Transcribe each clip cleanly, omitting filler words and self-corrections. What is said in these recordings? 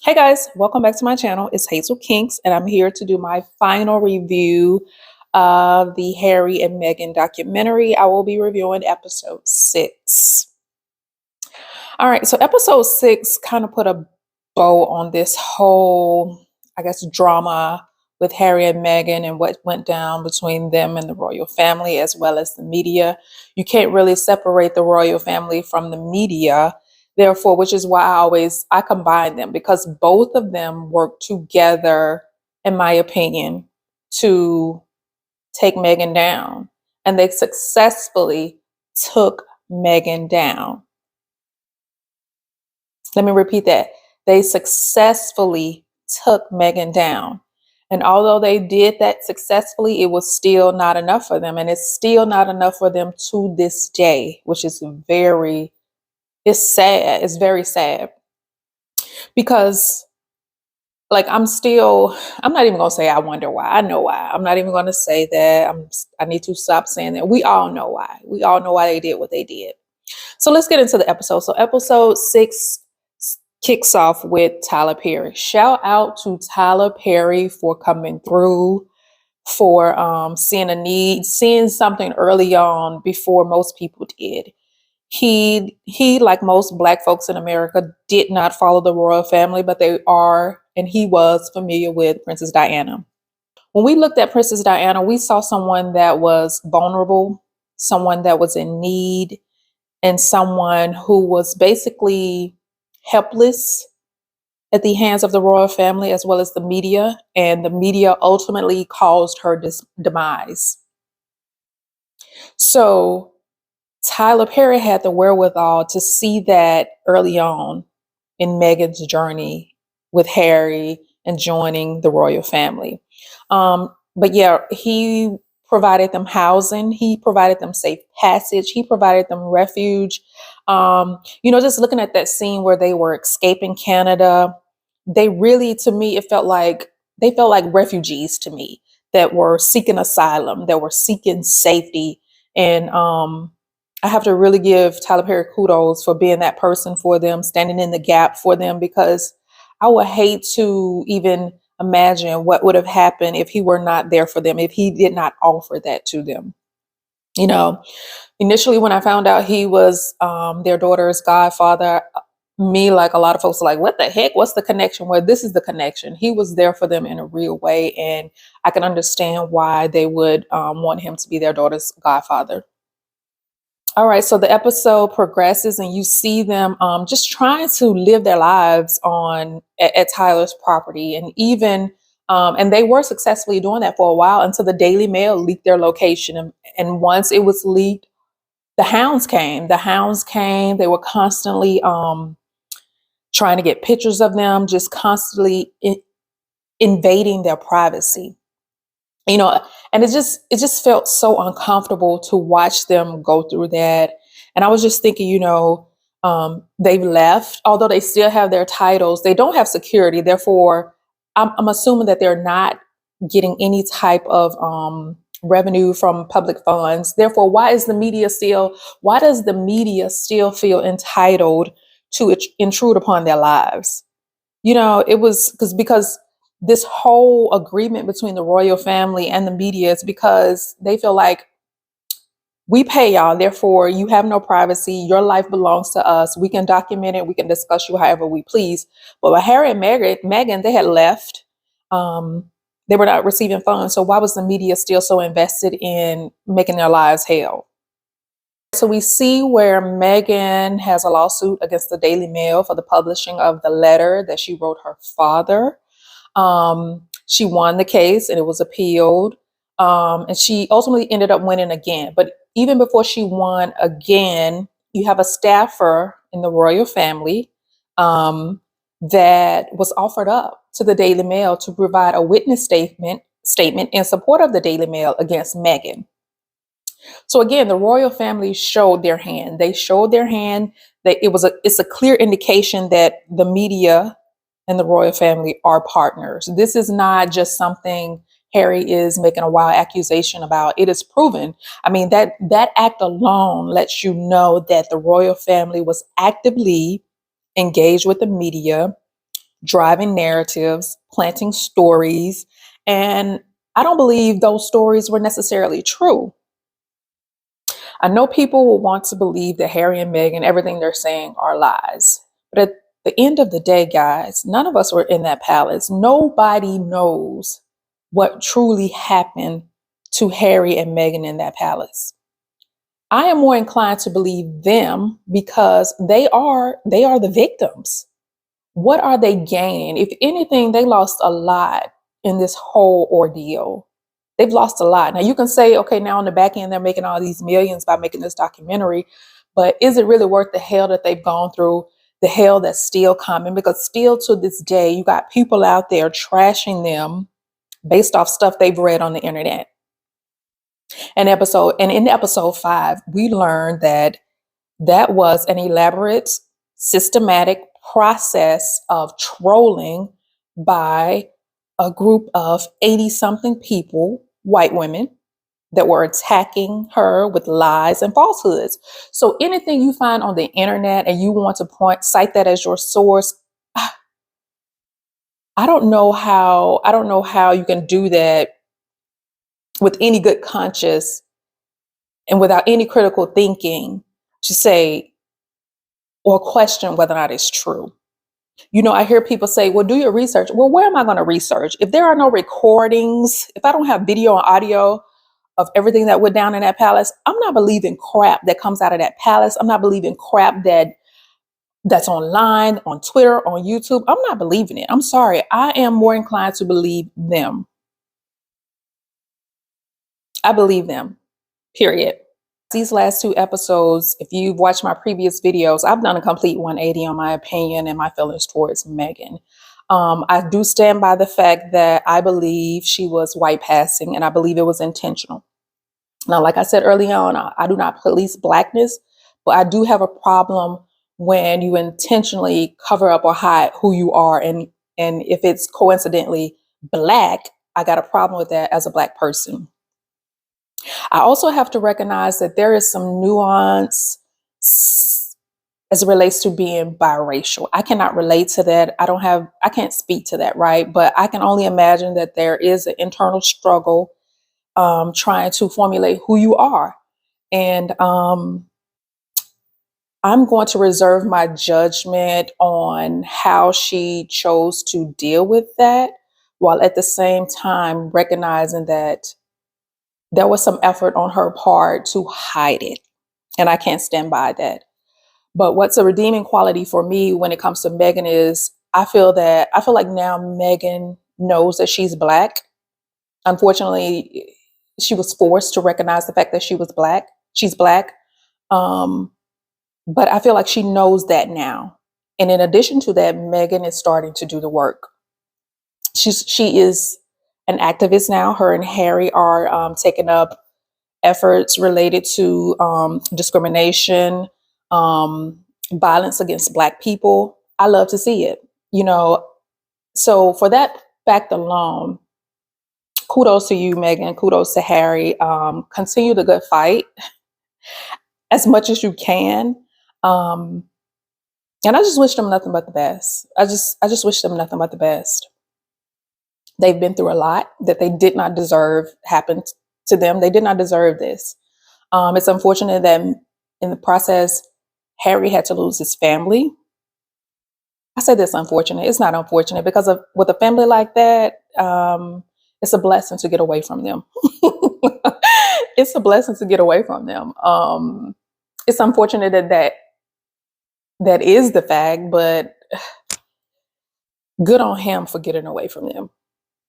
Hey guys, welcome back to my channel. It's Hazel Kinks, and I'm here to do my final review of the Harry and Meghan documentary. I will be reviewing episode 6. All right, so episode 6 kind of put a bow on this whole, I guess, drama with Harry and Meghan and what went down between them and the royal family as well as the media. You can't really separate the royal family from the media, therefore, which is why I combine them because both of them work together, in my opinion, to take Meghan down. And they successfully took Meghan down. Let me repeat that. They successfully took Meghan down. And although they did that successfully, it was still not enough for them. And it's still not enough for them to this day, which is it's sad. It's very sad. Because I'm not even gonna say I wonder why. I know why. I'm not even gonna say that. I need to stop saying that. We all know why. We all know why they did what they did. So let's get into the episode. So episode 6 kicks off with Tyler Perry. Shout out to Tyler Perry for coming through, for seeing a need, seeing something early on before most people did. He, like most Black folks in America, did not follow the royal family, but they are, and he was familiar with Princess Diana. When we looked at Princess Diana, we saw someone that was vulnerable, someone that was in need, and someone who was basically helpless at the hands of the royal family as well as the media, and the media ultimately caused her demise. So Tyler Perry had the wherewithal to see that early on in Meghan's journey with Harry and joining the royal family. But yeah, he provided them housing, he provided them safe passage, he provided them refuge. Just looking at that scene where they were escaping Canada, they really, to me, they felt like refugees to me that were seeking asylum, that were seeking safety. And I have to really give Tyler Perry kudos for being that person for them, standing in the gap for them, because I would hate to even imagine what would have happened if he were not there for them, if he did not offer that to them. You know, initially when I found out he was their daughter's godfather, me, like a lot of folks, are like, what the heck? What's the connection? Well, this is the connection. He was there for them in a real way, and I can understand why they would want him to be their daughter's godfather. All right, so the episode progresses, and you see them just trying to live their lives at Tyler's property, and even and they were successfully doing that for a while until the Daily Mail leaked their location, and once it was leaked, the hounds came. The hounds came. They were constantly trying to get pictures of them, just constantly invading their privacy. And it just felt so uncomfortable to watch them go through that. And I was just thinking, they've left, although they still have their titles, they don't have security. Therefore, I'm assuming that they're not getting any type of revenue from public funds. Therefore, why does the media still feel entitled to intrude upon their lives? It was because this whole agreement between the royal family and the media is because they feel like, we pay y'all, therefore you have no privacy. Your life belongs to us. We can document it. We can discuss you however we please. But with Harry and Meghan, they had left. They were not receiving funds. So why was the media still so invested in making their lives hell? So we see where Meghan has a lawsuit against the Daily Mail for the publishing of the letter that she wrote her father. She won the case and it was appealed. And she ultimately ended up winning again. But even before she won again, you have a staffer in the royal family that was offered up to the Daily Mail to provide a witness statement in support of the Daily Mail against Meghan. So again, the royal family showed their hand. They showed their hand that it's a clear indication that the media and the royal family are partners. This is not just something Harry is making a wild accusation about. It is proven. I mean, that act alone lets you know that the royal family was actively engaged with the media driving narratives, planting stories, and I don't believe those stories were necessarily true. I know people will want to believe that Harry and Meghan, everything they're saying are lies. But at the end of the day, guys, none of us were in that palace. Nobody knows what truly happened to Harry and Meghan in that palace. I am more inclined to believe them because they are the victims. What are they gaining? If anything, they lost a lot in this whole ordeal. They've lost a lot. Now you can say, okay, now on the back end, they're making all these millions by making this documentary, but is it really worth the hell that they've gone through, the hell that's still coming? Because still to this day, you got people out there trashing them based off stuff they've read on the internet. And in episode 5, we learned that that was an elaborate, systematic process of trolling by a group of 80 something people, white women, that were attacking her with lies and falsehoods. So anything you find on the internet and you want to cite that as your source, I don't know how you can do that with any good conscience and without any critical thinking to say or question whether or not it's true. I hear people say, well, do your research. Well, where am I going to research? If there are no recordings, if I don't have video and audio of everything that went down in that palace, I'm not believing crap that comes out of that palace. I'm not believing crap that's online, on Twitter, on YouTube. I'm not believing it. I'm sorry. I am more inclined to believe them. I believe them, period. These last 2 episodes, if you've watched my previous videos, I've done a complete 180 on my opinion and my feelings towards Meghan. I do stand by the fact that I believe she was white passing and I believe it was intentional. Now, like I said early on, I do not police blackness, but I do have a problem when you intentionally cover up or hide who you are. And if it's coincidentally black, I got a problem with that as a black person. I also have to recognize that there is some nuance as it relates to being biracial. I cannot relate to that. I can't speak to that, right? But I can only imagine that there is an internal struggle trying to formulate who you are. And I'm going to reserve my judgment on how she chose to deal with that, while at the same time recognizing that there was some effort on her part to hide it. And I can't stand by that. But what's a redeeming quality for me when it comes to Meghan is I feel like now Meghan knows that she's black. Unfortunately, she was forced to recognize the fact that she was black. She's black. But I feel like she knows that now. And in addition to that, Meghan is starting to do the work. She is an activist now. Her and Harry are taking up efforts related to discrimination, violence against Black people. I love to see it. So for that fact alone, kudos to you, Meghan. Kudos to Harry. Continue the good fight as much as you can. And I just wish them nothing but the best. I just wish them nothing but the best. They've been through a lot that they did not deserve happened to them. They did not deserve this. It's unfortunate that in the process, Harry had to lose his family. I say this unfortunate. It's not unfortunate because with a family like that, it's a blessing to get away from them. It's a blessing to get away from them. It's unfortunate that is the fact, but good on him for getting away from them.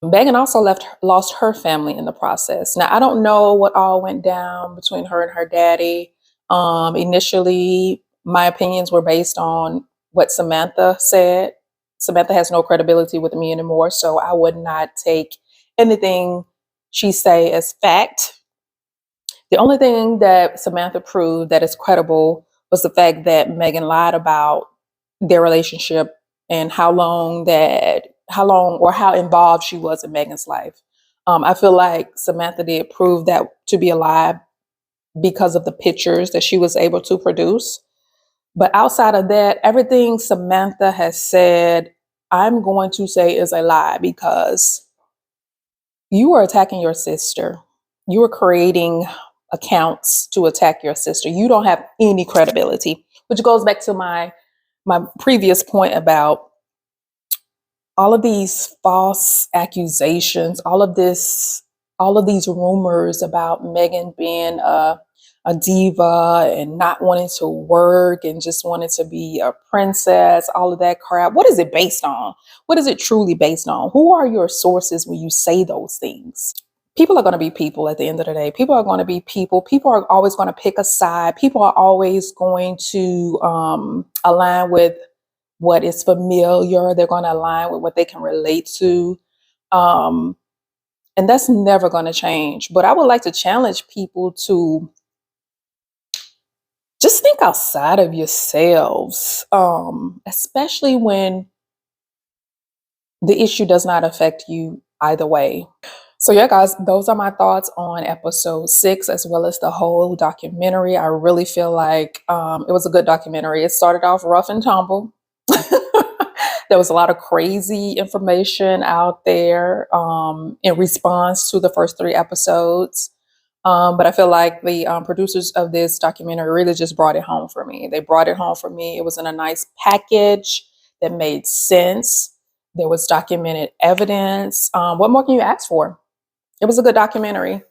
Meghan also lost her family in the process. Now, I don't know what all went down between her and her daddy. Initially, my opinions were based on what Samantha said. Samantha has no credibility with me anymore, so I would not take anything she say as fact. The only thing that Samantha proved that is credible was the fact that Meghan lied about their relationship and how long or how involved she was in Meghan's life. I feel like Samantha did prove that to be a lie because of the pictures that she was able to produce. But outside of that, everything Samantha has said I'm going to say is a lie, because you are attacking your sister. You are creating accounts to attack your sister. You don't have any credibility, which goes back to my previous point about all of these false accusations, all of these rumors about Meghan being a diva and not wanting to work and just wanting to be a princess, all of that crap. What is it based on? What is it truly based on? Who are your sources when you say those things? People are going to be people at the end of the day. People are going to be people. People are always going to pick a side. People are always going to align with what is familiar. They're going to align with what they can relate to. Um, and that's never going to change. But I would like to challenge people to just think outside of yourselves, especially when the issue does not affect you either way. So yeah, guys, those are my thoughts on episode 6, as well as the whole documentary. I really feel like it was a good documentary. It started off rough and tumble. There was a lot of crazy information out there in response to the first 3 episodes. But I feel like the producers of this documentary really just brought it home for me. They brought it home for me. It was in a nice package that made sense. There was documented evidence. What more can you ask for? It was a good documentary.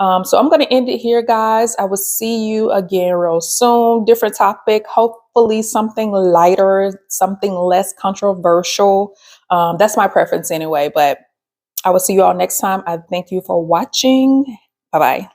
So I'm going to end it here, guys. I will see you again real soon. Different topic, hopefully something lighter, something less controversial. That's my preference anyway, but I will see you all next time. I thank you for watching. Bye-bye.